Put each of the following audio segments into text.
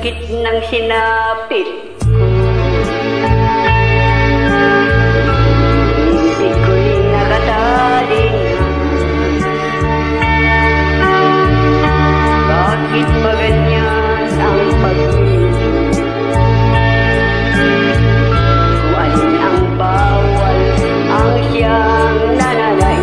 sakit ng sinapit ko. Hindi ko'y nakatali na. Bakit ba ganyan ang pag-ibig? Kung alin ang bawal, ang siyang nananay.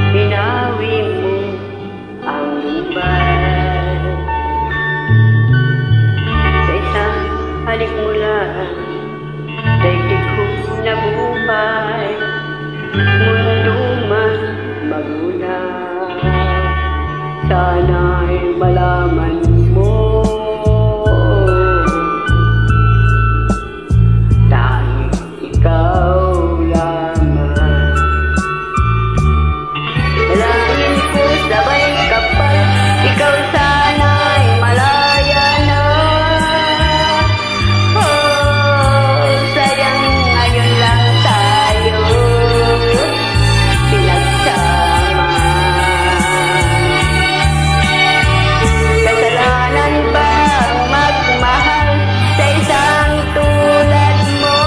Binawi mo ang lumbay. Sa isang halik mo lang, daigdig ko na buhay. Mundo man magulang, sana'y malaman mo. Dahil ikaw sabay kapal, ikaw sana'y malaya na. Oh, sayang ngayon lang tayo pinagsama. Kasalanan ba ang magmahal sa isang tulad mo?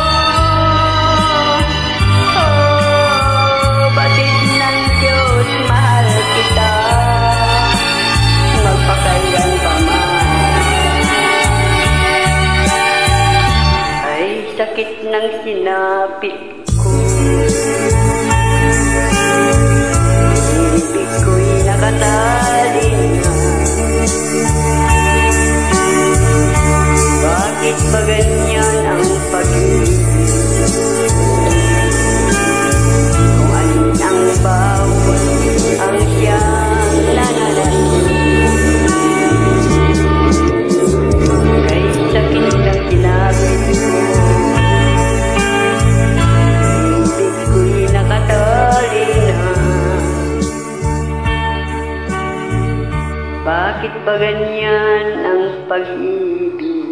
Oh, batid ng Diyos, mahal kita. Magpakailan pa man ay sakit ng sinapit ko. Ibig ko'y nakatali na. Bakit ba ganyan ang pag-ibig? Kung alin ang bawal, ang siyang nananay. Kay sakit ng sinapit ko, ibig ko'y nakatali na. Bakit ba ganyan ang pag-ibig?